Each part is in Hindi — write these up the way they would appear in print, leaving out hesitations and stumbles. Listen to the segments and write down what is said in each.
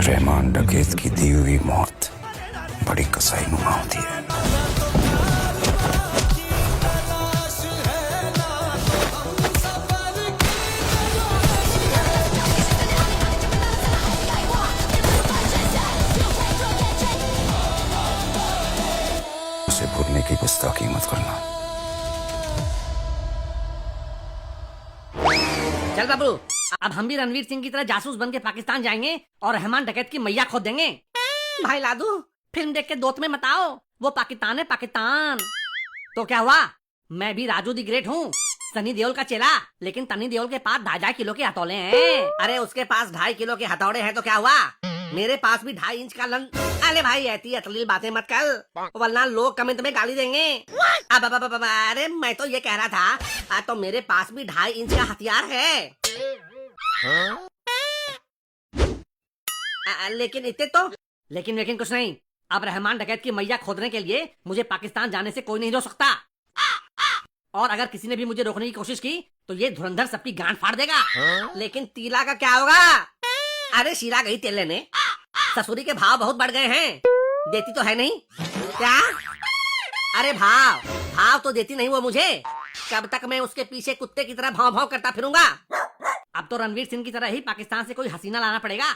रहमान डकैत की दी हुई मौत बड़ी कसाई नुमा होती है। उसे भूलने की गुस्ताखी मत करना। चल बाबू, अब हम भी रणवीर सिंह की तरह जासूस बन के पाकिस्तान जाएंगे और रहमान डकैत की मैया खोद देंगे। भाई लादू, फिल्म देख के दोस्त में मत आओ, वो पाकिस्तान है पाकिस्तान। तो क्या हुआ, मैं भी राजू दी ग्रेट हूँ, सनी देओल का चेला, लेकिन सनी देओल के पास 2.5 किलो के हथौड़े हैं। अरे उसके पास 2.5 किलो के हथौड़े हैं तो क्या हुआ, मेरे पास भी 2.5 इंच का अरे भाई ऐसी अश्लील बातें मत कर, वरना लोग कमेंट में गाली देंगे। अब अरे मैं तो ये कह रहा था, तो मेरे पास भी 2.5 इंच का हथियार है। लेकिन इतने तो लेकिन कुछ नहीं, अब रहमान डकैत की मैया खोदने के लिए मुझे पाकिस्तान जाने से कोई नहीं रोक सकता, और अगर किसी ने भी मुझे रोकने की कोशिश की तो ये धुरंधर सबकी गांड फाड़ देगा। लेकिन तीला का क्या होगा? अरे शीला गई तेल लेने, ससुरी के भाव बहुत बढ़ गए हैं, देती तो है नहीं क्या? अरे भाव तो देती नहीं वो मुझे, कब तक मैं उसके पीछे कुत्ते की तरह भाव भाव करता फिरूंगा? अब तो रणवीर सिंह की तरह ही पाकिस्तान से कोई हसीना लाना पड़ेगा।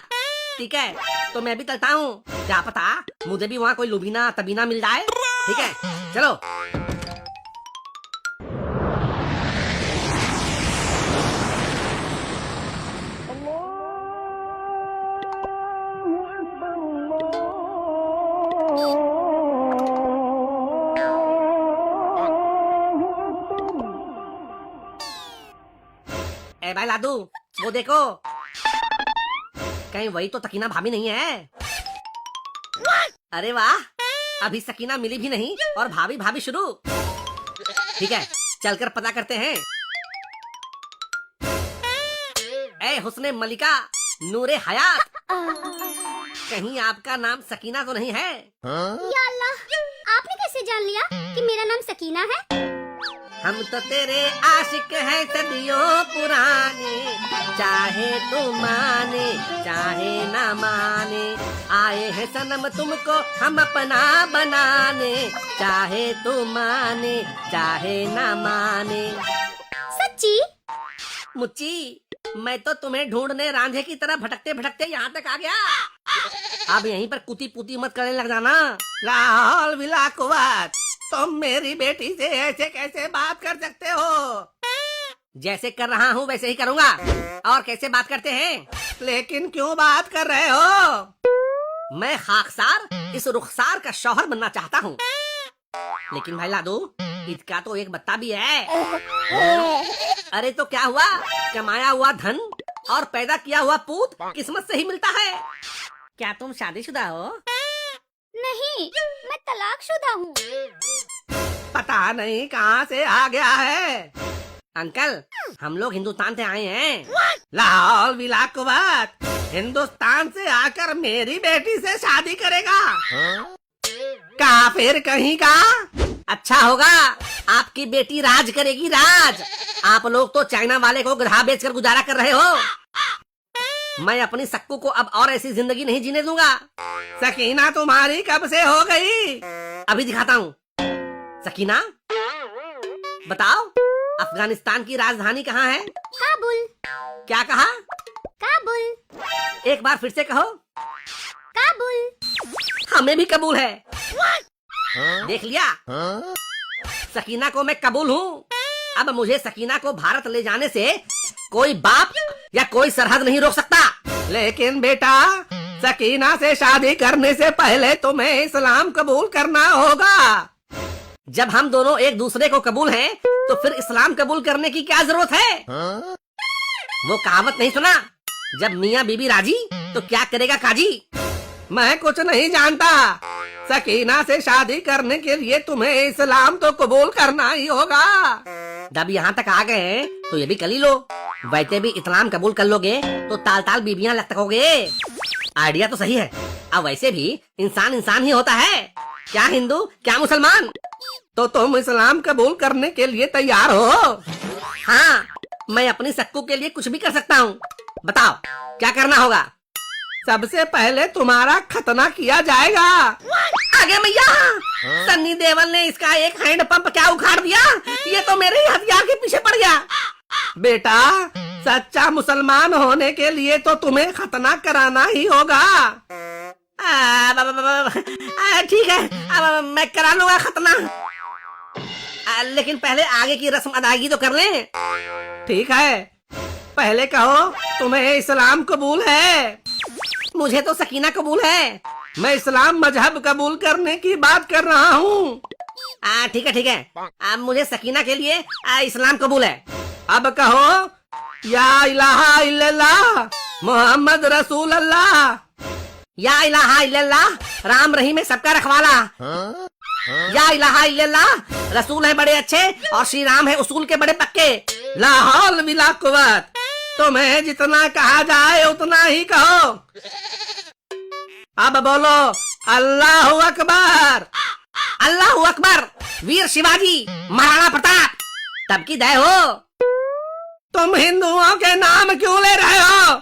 ठीक है, तो मैं भी चलता हूँ, क्या पता मुझे भी वहाँ कोई लुबीना तबीना मिल जाए। ठीक है, चलो। ए भाई लादू, वो देखो, कहीं वही तो सकीना भाभी नहीं है? अरे वाह, अभी सकीना मिली भी नहीं और भाभी भाभी शुरू। ठीक है, चलकर पता करते हैं। ए हुस्ने मलिका, नूरे हयात, कहीं आपका नाम सकीना तो नहीं है? या अल्लाह, आपने कैसे जान लिया कि मेरा नाम सकीना है? हम तो तेरे आशिक हैं सदियों पुराने, चाहे तू माने चाहे ना माने, आए हैं सनम तुमको हम अपना बनाने, चाहे तू माने चाहे ना माने। सच्ची? मुच्ची, मैं तो तुम्हें ढूंढने रांझे की तरह भटकते भटकते यहाँ तक आ गया। अब यहीं पर कुती पुती मत करने लग जाना। लाहौल विलाकुवत, तुम मेरी बेटी से ऐसे कैसे बात कर सकते हो? जैसे कर रहा हूँ वैसे ही करूँगा। और कैसे बात करते हैं? लेकिन क्यों बात कर रहे हो? मैं खाकसार इस रुखसार का शौहर बनना चाहता हूँ। लेकिन भाई लादू, इसका तो एक बत्ता भी है। अरे तो क्या हुआ, कमाया हुआ धन और पैदा किया हुआ पूत किस्मत से ही मिलता है। क्या तुम शादीशुदा हो? नहीं, मैं तलाकशुदा हूँ। पता नहीं कहाँ से आ गया है। अंकल, हम लोग हिंदुस्तान से आए हैं। लाहौल विलाकुवत, हिंदुस्तान से आकर मेरी बेटी से शादी करेगा? काफिर कहीं का। अच्छा होगा, आपकी बेटी राज करेगी, राज। आप लोग तो चाइना वाले को गधा बेचकर गुजारा कर रहे हो। मैं अपनी सक्कू को अब और ऐसी जिंदगी नहीं जीने दूंगा। सकीना तुम्हारी कब से हो गई? अभी दिखाता हूँ। सकीना, बताओ, अफगानिस्तान की राजधानी कहाँ है? काबुल। क्या कहा? काबुल। एक बार फिर से कहो। काबुल। हमें भी कबूल है। देख लिया, सकीना को मैं कबूल हूँ। अब मुझे सकीना को भारत ले जाने से कोई बाप या कोई सरहद नहीं रोक सकता। लेकिन बेटा, सकीना से शादी करने से पहले तुम्हें इस्लाम कबूल करना होगा। जब हम दोनों एक दूसरे को कबूल हैं, तो फिर इस्लाम कबूल करने की क्या जरूरत है? वो कहावत नहीं सुना, जब मियाँ बीबी राजी तो क्या करेगा काजी? मैं कुछ नहीं जानता। सकीना से शादी करने के लिए तुम्हें इस्लाम तो कबूल करना ही होगा। जब यहाँ तक आ गए हैं तो ये भी कर ही लो। वैसे भी इस्लाम कबूल कर लोगे तो ताल ताल बीबियां लटकोगे। आइडिया तो सही है। अब वैसे भी इंसान इंसान ही होता है, क्या हिंदू क्या मुसलमान। तो तुम इस्लाम कबूल करने के लिए तैयार हो? हाँ, मैं अपनी सक्कू के लिए कुछ भी कर सकता हूँ। बताओ क्या करना होगा? सबसे पहले तुम्हारा खतना किया जाएगा। आगे मैया, सन्नी देवल ने इसका एक हैंड पंप क्या उखाड़ दिया, ये तो मेरे ही हथियार के पीछे पड़ गया। बेटा, सच्चा मुसलमान होने के लिए तो तुम्हें खतना कराना ही होगा। ठीक है, मैं करा लूंगा खतना, लेकिन पहले आगे की रस्म अदायगी तो कर लें। ठीक है, पहले कहो तुम्हें इस्लाम कबूल है? मुझे तो सकीना कबूल है। मैं इस्लाम मजहब कबूल करने की बात कर रहा हूँ। ठीक है ठीक है, अब मुझे सकीना के लिए इस्लाम कबूल है। अब कहो या इलाहा इल्लल्लाह मोहम्मद रसूल अल्लाह। या इलाहा इल्लल्लाह राम रहीम है सबका रखवाला। या इलाहा इल्लल्लाह रसूल है बड़े अच्छे और श्री राम है उसूल के बड़े पक्के। ला हौल बिला कुव्वत, तुम्हें जितना कहा जाए उतना ही कहो। अब बोलो अल्लाहू अकबर। अल्लाहू अकबर। वीर शिवाजी, महाराणा प्रताप, तब की दया हो। तुम हिंदुओं के नाम क्यों ले रहे हो?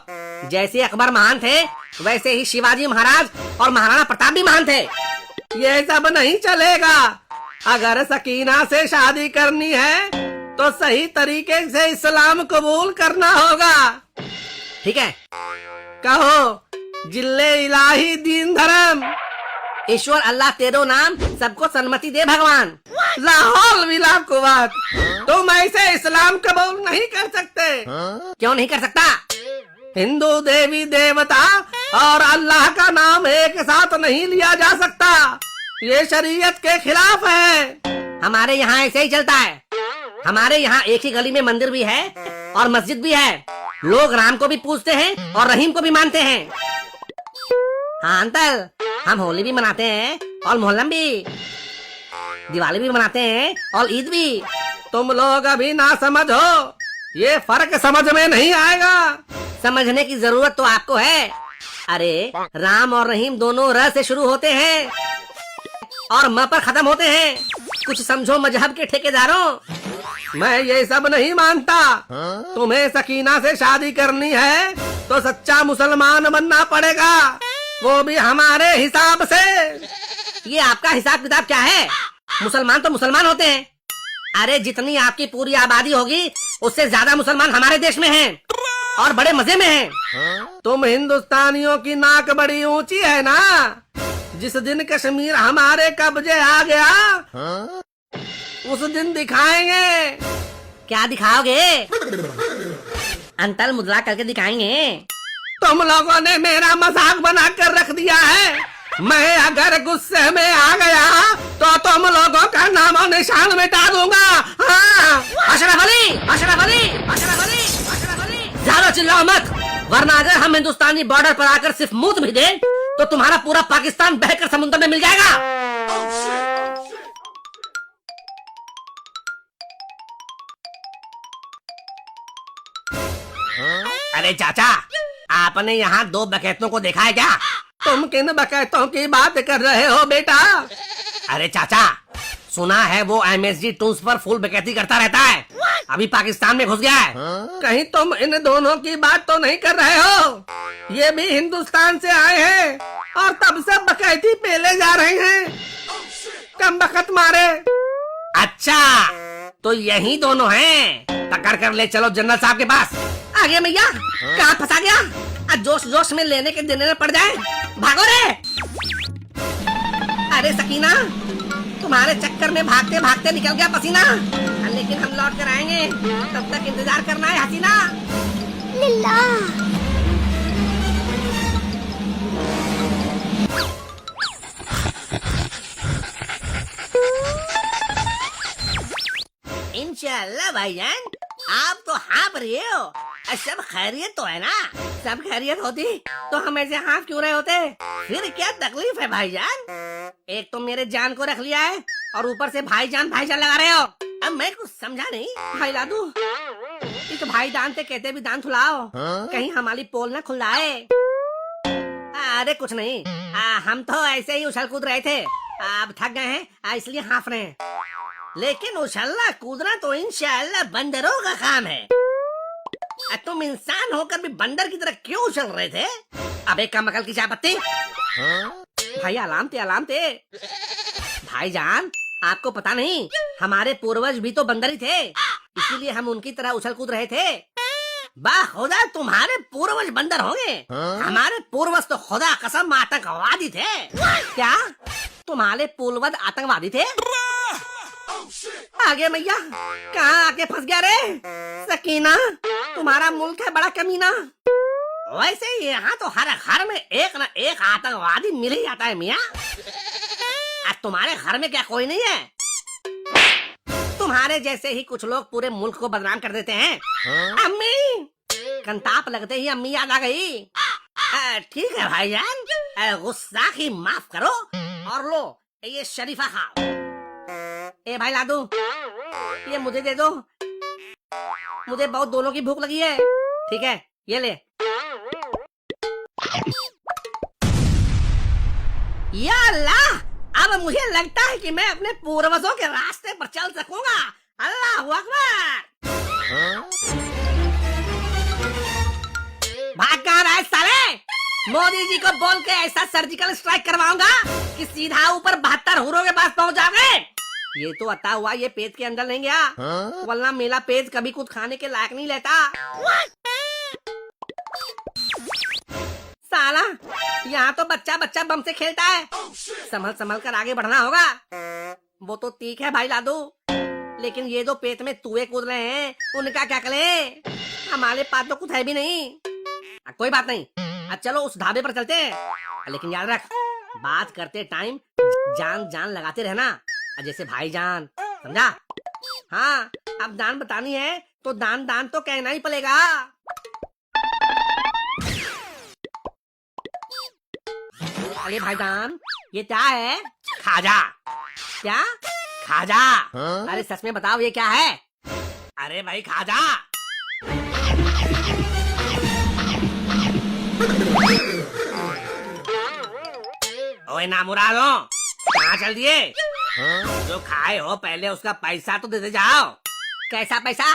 जैसे अकबर महान थे वैसे ही शिवाजी महाराज और महाराणा प्रताप भी महान थे। ये सब नहीं चलेगा। अगर सकीना से शादी करनी है तो सही तरीके से इस्लाम कबूल करना होगा। ठीक है, कहो जिल्ले इलाही दीन धर्म। ईश्वर अल्लाह तेरो नाम सबको सन्मति दे भगवान। लाहौल बिला कुव्वत, तुम ऐसे इस्लाम कबूल नहीं कर सकते। क्यों नहीं कर सकता? हिंदू देवी देवता और अल्लाह का नाम एक साथ नहीं लिया जा सकता, ये शरीयत के खिलाफ है। हमारे यहाँ ऐसे ही चलता है। हमारे यहाँ एक ही गली में मंदिर भी है और मस्जिद भी है। लोग राम को भी पूजते हैं और रहीम को भी मानते हैं। हाँ अंकल, हम होली भी मनाते हैं और मोहल्लम भी, दिवाली भी मनाते हैं और ईद भी। तुम लोग अभी ना समझो, ये फर्क समझ में नहीं आएगा। समझने की जरूरत तो आपको है। अरे राम और रहीम दोनों र से शुरू होते हैं और म पर खत्म होते हैं। कुछ समझो मजहब के ठेकेदारों। मैं ये सब नहीं मानता। तुम्हें सकीना से शादी करनी है तो सच्चा मुसलमान बनना पड़ेगा, वो भी हमारे हिसाब से। ये आपका हिसाब किताब क्या है? मुसलमान तो मुसलमान होते हैं। अरे जितनी आपकी पूरी आबादी होगी उससे ज्यादा मुसलमान हमारे देश में हैं और बड़े मजे में हैं। तुम हिंदुस्तानियों की नाक बड़ी ऊंची है ना। जिस दिन कश्मीर हमारे कब्जे आ गया उस दिन दिखाएंगे। क्या दिखाओगे? अंतल मुद्रा करके दिखाएंगे। तुम लोगों ने मेरा मजाक बना कर रख दिया है। मैं अगर गुस्से में आ गया तो तुम लोगों का नामो निशान मिटा दूंगा। हाँ। अशरफ अली, अशरफ अली, अशरफ अली, अशरफ अली, ज्यादा चिल्लाओ मत, वरना अगर हम हिंदुस्तानी बॉर्डर पर आकर सिर्फ मूत भी दें तो तुम्हारा पूरा पाकिस्तान बहकर समुद्र में मिल जाएगा। अरे चाचा, आपने यहाँ 2 बकैतों को देखा है क्या? तुम किन बकैतों की बात कर रहे हो बेटा? अरे चाचा, सुना है वो MSG टूल्स पर फुल बकैती करता रहता है, अभी पाकिस्तान में घुस गया है। कहीं तुम इन दोनों की बात तो नहीं कर रहे हो? ये भी हिंदुस्तान से आए हैं और तब से बकैती पेले जा रहे हैं। कम बखत मारे। अच्छा, तो यही दोनों हैं। पकड़ कर ले चलो जनरल साहब के पास। आगे मैया, कहाँ फंसा गया? जोश जोश में लेने के देने में पड़ जाए। भागो रे। अरे सकीना, तुम्हारे चक्कर में भागते भागते निकल गया पसीना। लेकिन हम लौट कर आएंगे, तब तक इंतजार करना है हसीना। लिल्ला। इंशाल्लाह भाईजान, आप तो हाँप रहे हो। सब खैरियत तो है ना? सब खैरियत होती तो हम ऐसे हाँफ क्यों रहे होते? फिर क्या तकलीफ है भाईजान? एक तो मेरे जान को रख लिया है और ऊपर से भाईजान भाईजान लगा रहे हो। अब मैं कुछ समझा नहीं। भाई लादू, इस भाई दान से कहते भी दान थुलाओ, कहीं हमारी पोल न खुलाए। अरे कुछ नहीं, हम तो ऐसे ही उछल कूद रहे थे, अब थक गए हैं इसलिए हाँफ रहे हैं। लेकिन उछलना कूदना तो इंशाअल्लाह बंदरों का काम है। तुम इंसान होकर भी बंदर की तरह क्यों उछल रहे थे? अबे कमकल की चाय पत्ती। भाई अलामते। भाईजान आपको पता नहीं, हमारे पूर्वज भी तो बंदर ही थे, इसीलिए हम उनकी तरह उछल कूद रहे थे। वाह खुदा, तुम्हारे पूर्वज बंदर होंगे। हमारे पूर्वज तो खुदा कसम आतंकवादी थे। क्या तुम्हारे पूर्वज आतंकवादी थे? आगे मैया, कहाँ आके फंस गया रे? सकीना, तुम्हारा मुल्क है बड़ा कमीना। वैसे यहाँ तो हर घर में एक न एक आतंकवादी मिल ही जाता है मियाँ। तुम्हारे घर में क्या कोई नहीं है? तुम्हारे जैसे ही कुछ लोग पूरे मुल्क को बदनाम कर देते हैं। अम्मी, कंताप लगते ही अम्मी याद आ गई। ठीक है भाईजान, गुस्सा की माफ करो और लो ये शरीफा खाओ। ए भाई लाडू, ये मुझे दे दो, मुझे बहुत दोनों की भूख लगी है। ठीक है, ये ले। या अल्लाह, अब मुझे लगता है कि मैं अपने पूर्वजों के रास्ते पर चल सकूंगा। अल्लाह अकबर। भाग कहाँ रहा है साले? मोदी जी को बोल के ऐसा सर्जिकल स्ट्राइक करवाऊंगा कि सीधा ऊपर 72 हुरों के पास पहुंच जाओगे। ये तो अता हुआ ये पेट के अंदर नहीं गया, वरना मेरा पेट कभी कुछ खाने के लायक नहीं लेता। साला, यहाँ तो बच्चा बम से खेलता है। संभल कर आगे बढ़ना होगा। वो तो ठीक है भाई लाडू, लेकिन ये दो पेट में तुए कूद रहे हैं, उनका क्या करें? हमारे पास तो कुछ है भी नहीं। कोई बात नहीं, चलो उस ढाबे पर चलते हैं। लेकिन याद रख, बात करते टाइम जान लगाते रहना, जैसे भाईजान, समझा? हाँ, अब दान बतानी है तो दान तो कहना ही पड़ेगा। अरे भाईजान, ये क्या है? खाजा। क्या खाजा? अरे सच में बताओ ये क्या है? अरे भाई खाजा। ओए नामुरादो, कहाँ चल दिए? जो खाए हो पहले उसका पैसा तो दे जाओ। कैसा पैसा?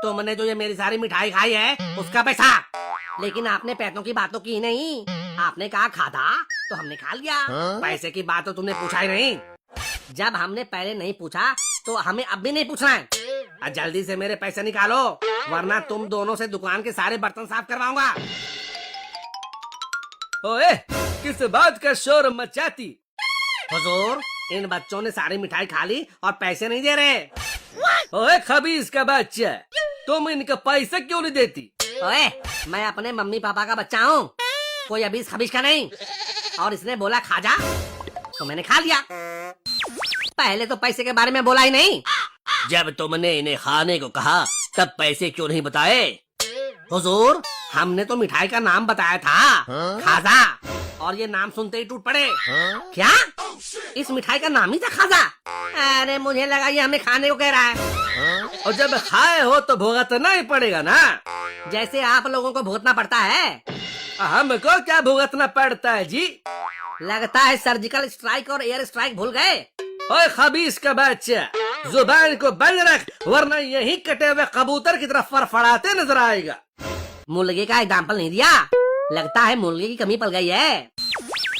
तुमने जो ये मेरी सारी मिठाई खाई है उसका पैसा। लेकिन आपने पैसों की बातों की नहीं, आपने कहा खाधा तो हमने खा लिया। पैसे की बात तो तुमने पूछा ही नहीं। जब हमने पहले नहीं पूछा तो हमें अब भी नहीं पूछना है। जल्दी से मेरे पैसे निकालो, वरना तुम दोनों से दुकान के सारे बर्तन साफ करवाऊंगा। ओए, किस बात का शोर मचाती? हुजूर, इन बच्चों ने सारी मिठाई खा ली और पैसे नहीं दे रहे। ओए खबीस का बच्चा, तुम इनका पैसा क्यों नहीं देती? ओए, मैं अपने मम्मी पापा का बच्चा हूँ, कोई अबीस खबीस का नहीं। और इसने बोला खा जा तो मैंने खा लिया। पहले तो पैसे के बारे में बोला ही नहीं। जब तुमने इन्हें खाने को कहा तब पैसे क्यों नहीं बताए? हुजूर, हमने तो मिठाई का नाम बताया था, खाजा, और ये नाम सुनते ही टूट पड़े। क्या? इस मिठाई का नाम ही था खाजा? अरे मुझे लगा ये हमें खाने को कह रहा है। और जब खाए हो तो भुगतना ही पड़ेगा ना, जैसे आप लोगों को भुगतना पड़ता है। हमको क्या भुगतना पड़ता है जी? लगता है सर्जिकल स्ट्राइक और एयर स्ट्राइक भूल गए। ओए खबीस का बच्चा, जुबान को बंद रख, वरना यही कटे हुए कबूतर की तरफ फड़फड़ाते नजर आएगा। मुर्गे का एग्जाम्पल नहीं दिया, लगता है मुर्गे की कमी पड़ गई है।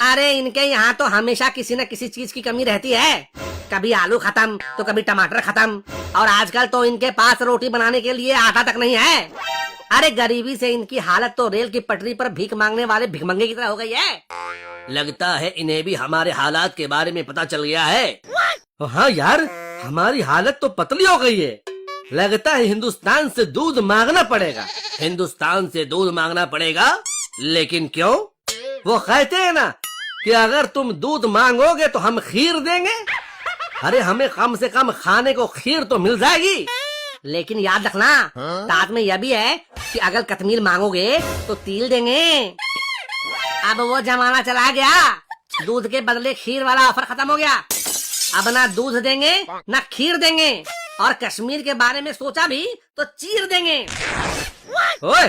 अरे इनके यहाँ तो हमेशा किसी न किसी चीज की कमी रहती है, कभी आलू खत्म तो कभी टमाटर खत्म, और आजकल तो इनके पास रोटी बनाने के लिए आटा तक नहीं है। अरे गरीबी से इनकी हालत तो रेल की पटरी पर भीख मांगने वाले भिखमंगे की तरह हो गई है। लगता है इन्हें भी हमारे हालात के बारे में पता चल गया है। हाँ यार, हमारी हालत तो पतली हो गई है। लगता है हिंदुस्तान से दूध मांगना पड़ेगा। हिंदुस्तान से दूध मांगना पड़ेगा? लेकिन क्यों? वो कहते हैं ना कि अगर तुम दूध मांगोगे तो हम खीर देंगे। अरे हमें कम से कम खाने को खीर तो मिल जाएगी। लेकिन याद रखना, साथ में यह भी है कि अगर कश्मीर मांगोगे तो तिल देंगे। अब वो जमाना चला गया, दूध के बदले खीर वाला ऑफर खत्म हो गया। अब ना दूध देंगे ना खीर देंगे, और कश्मीर के बारे में सोचा भी तो चीर देंगे। ओए,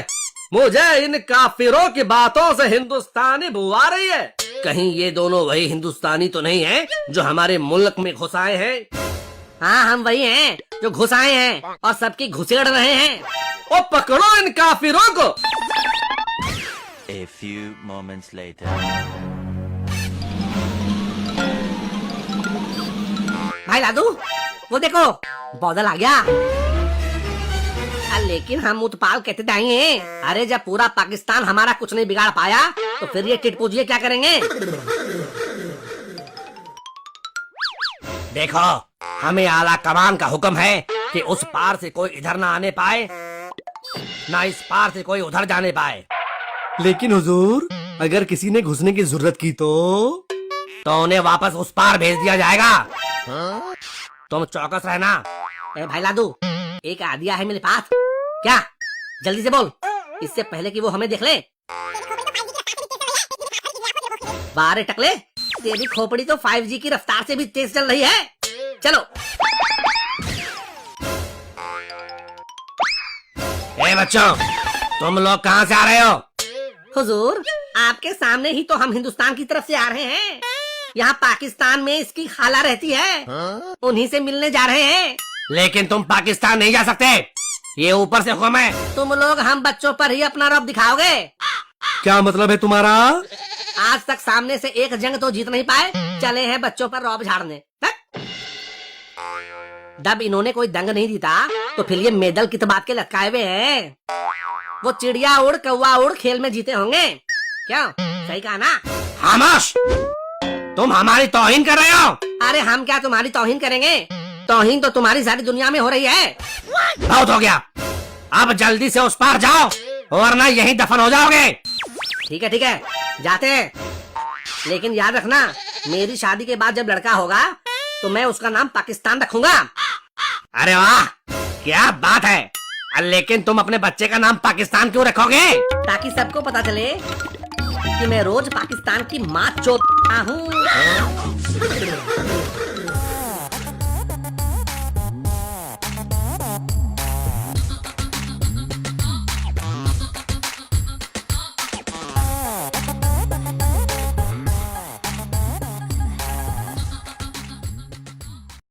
मुझे इन काफिरों की बातों से हिंदुस्तानी बुआ रही है। कहीं ये दोनों वही हिंदुस्तानी तो नहीं है जो हमारे मुल्क में घुस आए हैं? हाँ, हम वही हैं जो घुस आए हैं और सबकी घुसेड़ रहे हैं। ओ पकड़ो इन काफिरों को। A A few moments later. भाई लादू, वो देखो बादल आ गया। लेकिन हम उत्पाल कहते जाएंगे, अरे जब पूरा पाकिस्तान हमारा कुछ नहीं बिगाड़ पाया तो फिर ये टिटपूजिए क्या करेंगे? देखो, हमें आला कमान का हुक्म है कि उस पार से कोई इधर ना आने पाए, ना इस पार से कोई उधर जाने पाए। लेकिन हुजूर, अगर किसी ने घुसने की जरूरत की तो उन्हें वापस उस पार भेज दिया जाएगा। तुम चौकस रहना। ए भाई लादू, एक आइडिया है मेरे पास। क्या? जल्दी से बोल, इससे पहले कि वो हमें देख ले। बारे टकले, तेरी खोपड़ी तो 5G की रफ्तार से भी तेज चल रही है। चलो। ए बच्चों, तुम लोग कहाँ से आ रहे हो? हुजूर, आपके सामने ही तो हम हिंदुस्तान की तरफ से आ रहे हैं। यहाँ पाकिस्तान में इसकी खाला रहती है, उन्हीं से मिलने जा रहे हैं। लेकिन तुम पाकिस्तान नहीं जा सकते, ये ऊपर से हुक्म है। तुम लोग हम बच्चों पर ही अपना रौब दिखाओगे। क्या मतलब है तुम्हारा? आज तक सामने से एक जंग तो जीत नहीं पाए, चले हैं बच्चों पर रौब झाड़ने। जब इन्होंने कोई दंग नहीं जीता तो फिर ये मेडल किस बात के लटकाए हुए हैं? वो चिड़िया उड़ कौवा उड़ खेल में जीते होंगे। क्या सही कहा ना? खामोश, तुम हमारी तौहीन कर रहे हो। अरे हम क्या तुम्हारी तौहीन करेंगे? तौहीन तो तुम्हारी सारी दुनिया में हो रही है। बहुत हो गया, अब जल्दी से उस पार जाओ वरना यहीं दफन हो जाओगे। ठीक है, जाते हैं। लेकिन याद रखना, मेरी शादी के बाद जब लड़का होगा तो मैं उसका नाम पाकिस्तान रखूंगा। अरे वाह, क्या बात है। लेकिन तुम अपने बच्चे का नाम पाकिस्तान क्यों रखोगे? ताकि सबको पता चले कि मैं रोज पाकिस्तान की माँ चोदता हूँ।